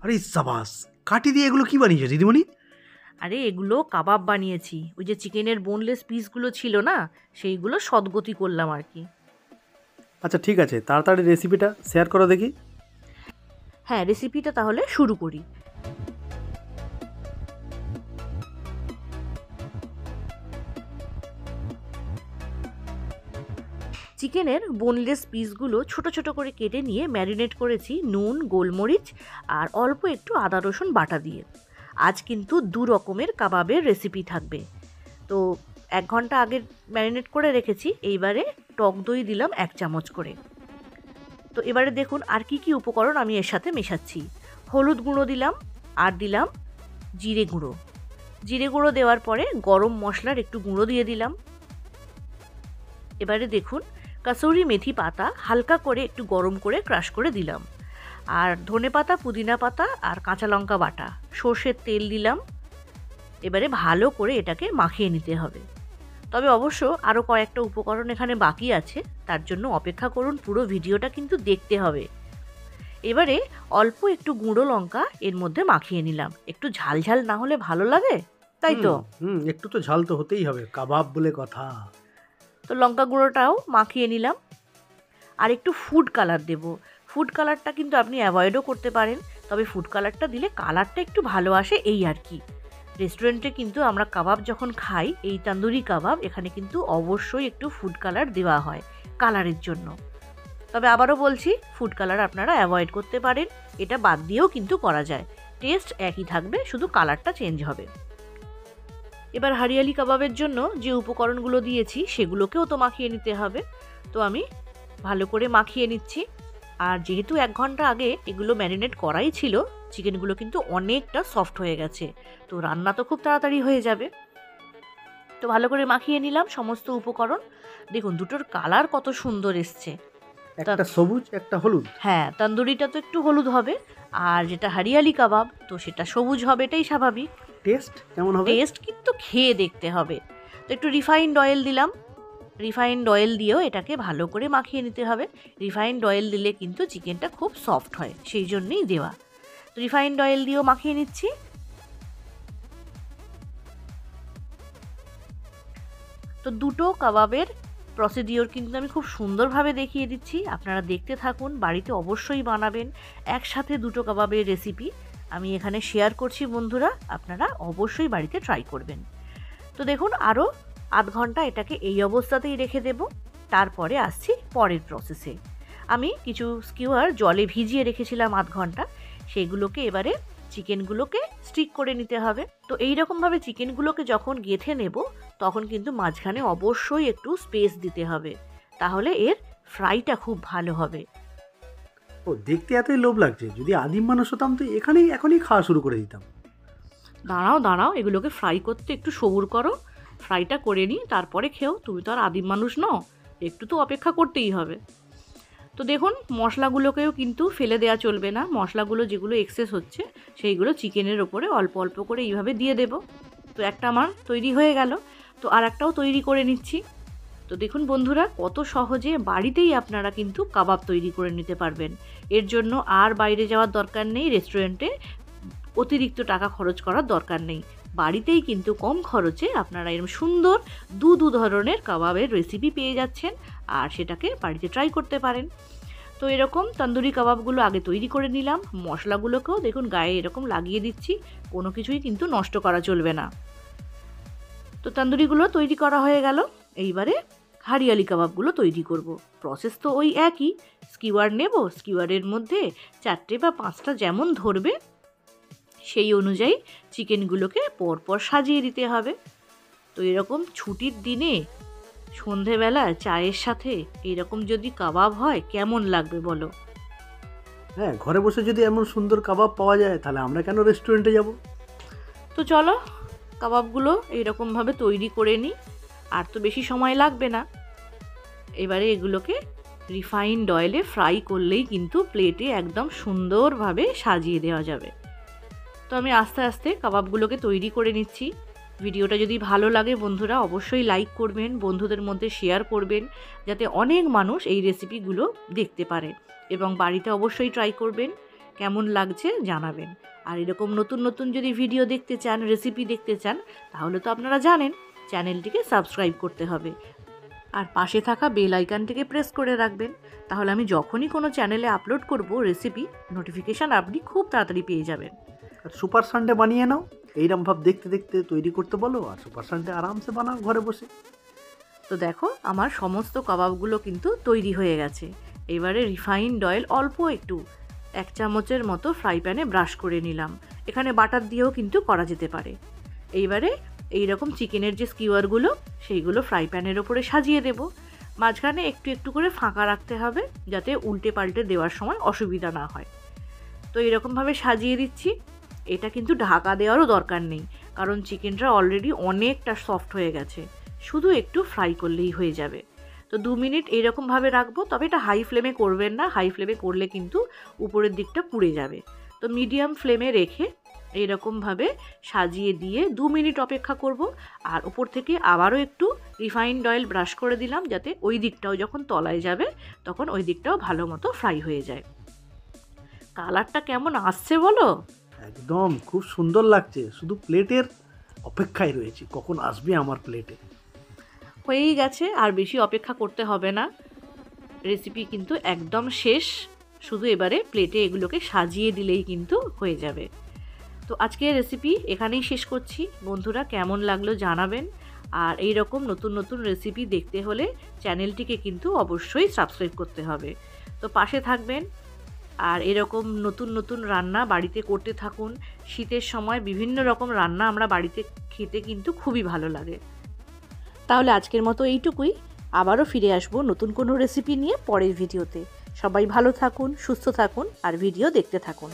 আরে সাবাস! কাঠি দিয়ে এগুলো কি বানিয়েছো দিদিমণি? আরে এগুলো কাবাব বানিয়েছি। ওই যে চিকেনের বোনলেস পিসগুলো ছিল না, সেইগুলো সদগতি করলাম আর কি। আচ্ছা ঠিক আছে, তাড়াতাড়ি রেসিপিটা শেয়ার করো দেখি। হ্যাঁ, রেসিপিটা তাহলে শুরু করি। চিকেনের বোনলেস পিসগুলো ছোট ছোট করে কেটে নিয়ে ম্যারিনেট করেছি নুন, গোলমরিচ আর অল্প একটু আদা রসুন বাটা দিয়ে। আজ কিন্তু দু রকমের কাবাবের রেসিপি থাকবে। তো 1 ঘন্টা আগে ম্যারিনেট করে রেখেছি। এইবারে টক দই দিলাম 1 চামচ করে। তো এবারে দেখুন আর কি কি উপকরণ আমি এর সাথে মেশাচ্ছি। হলুদ গুঁড়ো দিলাম, আর দিলাম জিরে গুঁড়ো। জিরে গুঁড়ো দেওয়ার পরে গরম মশলার একটু গুঁড়ো দিয়ে দিলাম। এবারে দেখুন কাসুরি মেথি পাতা হালকা করে একটু গরম করে ক্রাশ করে দিলাম, আর ধনে পাতা, পুদিনা পাতা আর কাঁচা লঙ্কা বাটা, সর্ষের তেল দিলাম। এবারে ভালো করে এটাকে মাখিয়ে নিতে হবে। তবে অবশ্য আরও কয়েকটা উপকরণ এখানে বাকি আছে, তার জন্য অপেক্ষা করুন, পুরো ভিডিওটা কিন্তু দেখতে হবে। এবারে অল্প একটু গুঁড়ো লঙ্কা এর মধ্যে মাখিয়ে নিলাম। একটু ঝাল ঝাল না হলে ভালো লাগে, তাই তো? একটু তো ঝাল তো হতেই হবে, কাবাব বলে কথা। তো লঙ্কা গুঁড়োটাও মাখিয়ে নিলাম। আর একটু ফুড কালার দেব। ফুড কালারটা কিন্তু আপনি অ্যাভয়েডও করতে পারেন, তবে ফুড কালারটা দিলে কালারটা একটু ভালো আসে এই আর কি। রেস্টুরেন্টে কিন্তু আমরা কাবাব যখন খাই, এই তান্দুরি কাবাব, এখানে কিন্তু অবশ্যই একটু ফুড কালার দেওয়া হয় কালারের জন্য। তবে আবারও বলছি, ফুড কালার আপনারা অ্যাভয়েড করতে পারেন, এটা বাদ দিয়েও কিন্তু করা যায়। টেস্ট একই থাকবে, শুধু কালারটা চেঞ্জ হবে। এবার হারিয়ালি কাবাবের জন্য যে উপকরণগুলো দিয়েছি সেগুলোকেও তো মাখিয়ে নিতে হবে। তো আমি ভালো করে মাখিয়ে নিচ্ছি। আর যেহেতু 1 ঘন্টা আগে এগুলো ম্যারিনেট করাই ছিল, চিকেনগুলো কিন্তু অনেকটা সফট হয়ে গেছে, তো রান্না তো খুব তাড়াতাড়ি হয়ে যাবে। তো ভালো করে মাখিয়ে নিলাম সমস্ত উপকরণ। দেখুন দুটোর কালার কত সুন্দর এসছে। একটা সবুজ, একটা হলুদ। হ্যাঁ, তন্দুরিটা তো একটু হলুদ হবে, আর যেটা হারিয়ালি কাবাব তো সেটা সবুজ হবে, এটাই স্বাভাবিক। টেস্ট কেমন হবে? টেস্ট কিন্তু খেয়ে দেখতে হবে। তো একটু রিফাইন্ড অয়েল দিলাম। রিফাইন্ড অয়েল দিয়েও এটাকে ভালো করে মাখিয়ে নিতে হবে। রিফাইন্ড অয়েল দিলে কিন্তু চিকেনটা খুব সফট হয়, সেই জন্যই দেওয়া। তো রিফাইন্ড অয়েল দিয়েও মাখিয়ে নিচ্ছি। তো দুটো কাবাবের প্রসিডিওর কিন্তু আমি খুব সুন্দরভাবে দেখিয়ে দিচ্ছি, আপনারা দেখতে থাকুন, বাড়িতে অবশ্যই বানাবেন। একসাথে দুটো কাবাবের রেসিপি আমি এখানে শেয়ার করছি বন্ধুরা, আপনারা অবশ্যই বাড়িতে ট্রাই করবেন। তো দেখুন আরও 1/2 ঘন্টা এটাকে এই অবস্থাতেই রেখে দেব। তারপরে আসছি পরের প্রসেসে। আমি কিছু স্কিউয়ার জলে ভিজিয়ে রেখেছিলাম 1/2 ঘন্টা, সেগুলোকে এবারে চিকেনগুলোকে স্টিক করে নিতে হবে। তো এইরকমভাবে চিকেনগুলোকে যখন গেঁথে নেব, তখন কিন্তু মাঝখানে অবশ্যই একটু স্পেস দিতে হবে, তাহলে এর ফ্রাইটা খুব ভালো হবে। ও, দেখতে এতই লোভ লাগছে, যদি আদিম মানুষ হতাম তো এখনই খাওয়া শুরু করে দিতাম। দাঁড়াও দাঁড়াও, এগুলোকে ফ্রাই করতে একটু সবুর করো। ফ্রাইটা করে নিই, তারপরে খেও। তুমি তো আর আদিম মানুষ নও, একটু তো অপেক্ষা করতেই হবে। তো দেখুন মশলাগুলোকেও কিন্তু ফেলে দেওয়া চলবে না। মশলাগুলো যেগুলো এক্সেস হচ্ছে সেইগুলো চিকেনের ওপরে অল্প অল্প করে এইভাবে দিয়ে দেব। তো একটা আমার তৈরি হয়ে গেল, তো আর একটাও তৈরি করে নিচ্ছি। তো দেখুন বন্ধুরা, কত সহজে বাড়িতেই আপনারা কিন্তু কাবাব তৈরি করে নিতে পারবেন। এর জন্য আর বাইরে যাওয়ার দরকার নেই, রেস্টুরেন্টে অতিরিক্ত টাকা খরচ করার দরকার নেই। বাড়িতেই কিন্তু কম খরচে আপনারা এরকম সুন্দর দু ধরনের কাবাবের রেসিপি পেয়ে যাচ্ছেন, আর সেটাকে বাড়িতে ট্রাই করতে পারেন। তো এরকম তন্দুরি কাবাবগুলো আগে তৈরি করে নিলাম। মশলাগুলোকেও দেখুন গায়ে এরকম লাগিয়ে দিচ্ছি, কোনো কিছুই কিন্তু নষ্ট করা চলবে না। তো তন্দুরিগুলো তৈরি করা হয়ে গেল। এইবারে হারিয়ালি কাবাবগুলো তৈরি করব। প্রসেস তো ওই একই। স্কিওয়ার নেব, স্কিওয়ারের মধ্যে 4টে বা 5টা যেমন ধরবে সেই অনুযায়ী চিকেনগুলোকে পরপর সাজিয়ে দিতে হবে। তো এরকম ছুটির দিনে সন্ধেবেলা চায়ের সাথে এরকম যদি কাবাব হয় কেমন লাগবে বলো? হ্যাঁ, ঘরে বসে যদি এমন সুন্দর কাবাব পাওয়া যায়, তাহলে আমরা কেন রেস্টুরেন্টে যাব? তো চলো কাবাবগুলো এইরকমভাবে তৈরি করে নিই, আর তো বেশি সময় লাগবে না। এবারে এগুলোকে রিফাইন্ড অয়েলে ফ্রাই করলেই কিন্তু প্লেটে একদম সুন্দরভাবে সাজিয়ে দেওয়া যাবে। তো আমি আস্তে আস্তে কাবাবগুলোকে তৈরি করে নিচ্ছি। ভিডিওটা যদি ভালো লাগে বন্ধুরা অবশ্যই লাইক করবেন, বন্ধুদের মধ্যে শেয়ার করবেন, যাতে অনেক মানুষ এই রেসিপিগুলো দেখতে পারে, এবং বাড়িতে অবশ্যই ট্রাই করবেন। কেমন লাগছে জানাবেন। আর এরকম নতুন নতুন যদি ভিডিও দেখতে চান, রেসিপি দেখতে চান, তাহলে তো আপনারা জানেন চ্যানেলটিকে সাবস্ক্রাইব করতে হবে আর পাশে থাকা বেল আইকনটিকে প্রেস করে রাখবেন। তাহলে আমি যখনই কোনো চ্যানেলে আপলোড করব রেসিপি, নোটিফিকেশান আপনি খুব তাড়াতাড়ি পেয়ে যাবেন। আর সুপার সানডে বানিয়ে নাও, এইরকম ভাব দেখতে দেখতে তৈরি করতে বলো, আর সুপার সানডে আরামসে বানাও ঘরে বসে। তো দেখো আমার সমস্ত কাবাবগুলো কিন্তু তৈরি হয়ে গেছে। এবারে রিফাইন্ড অয়েল অল্প একটু 1 চামচের মতো ফ্রাই প্যানে ব্রাশ করে নিলাম। এখানে বাটার দিয়েও কিন্তু করা যেতে পারে। এইবারে এইরকম চিকেনের যে স্কিওয়ারগুলো সেইগুলো ফ্রাই প্যানের ওপরে সাজিয়ে দেব। মাঝখানে একটু একটু করে ফাঁকা রাখতে হবে যাতে উল্টে পাল্টে দেওয়ার সময় অসুবিধা না হয়। তো এরকমভাবে সাজিয়ে দিচ্ছি। এটা কিন্তু ঢাকা দেওয়ারও দরকার নেই, কারণ চিকেনটা অলরেডি অনেকটা সফট হয়ে গেছে, শুধু একটু ফ্রাই করলেই হয়ে যাবে। তো 2 মিনিট এইরকমভাবে রাখবো, তবে এটা হাই ফ্লেমে করবেন না, হাই ফ্লেমে করলে কিন্তু উপরের দিকটা পুড়ে যাবে। তো মিডিয়াম ফ্লেমে রেখে এইরকমভাবে সাজিয়ে দিয়ে 2 মিনিট অপেক্ষা করব। আর উপর থেকে আবারও একটু রিফাইন্ড অয়েল ব্রাশ করে দিলাম যাতে ওই দিকটাও যখন তলায় যাবে তখন ওই দিকটাও ভালো মতো ফ্রাই হয়ে যায়। কালারটা কেমন আসছে বলো? একদম খুব সুন্দর লাগছে, শুধু প্লেটের অপেক্ষায় রয়েছি কখন আসবে আমার প্লেটে। হয়েই গেছে, আর বেশি অপেক্ষা করতে হবে না। রেসিপি কিন্তু একদম শেষ, শুধু এবারে প্লেটে এগুলোকে সাজিয়ে দিলেই কিন্তু হয়ে যাবে। তো আজকের রেসিপি এখানেই শেষ করছি। বন্ধুরা কেমন লাগলো জানাবেন। আর এই রকম নতুন নতুন রেসিপি দেখতে হলে চ্যানেলটিকে কিন্তু অবশ্যই সাবস্ক্রাইব করতে হবে। তো পাশে থাকবেন আর এরকম নতুন নতুন রান্না বাড়িতে করতে থাকুন। শীতের সময় বিভিন্ন রকম রান্না আমরা বাড়িতে খেতে কিন্তু খুবই ভালো লাগে। তাহলে আজকের মতো এইটুকুই। আবারও ফিরে আসবো নতুন কোনো রেসিপি নিয়ে পরের ভিডিওতে। সবাই ভালো থাকুন, সুস্থ থাকুন আর ভিডিও দেখতে থাকুন।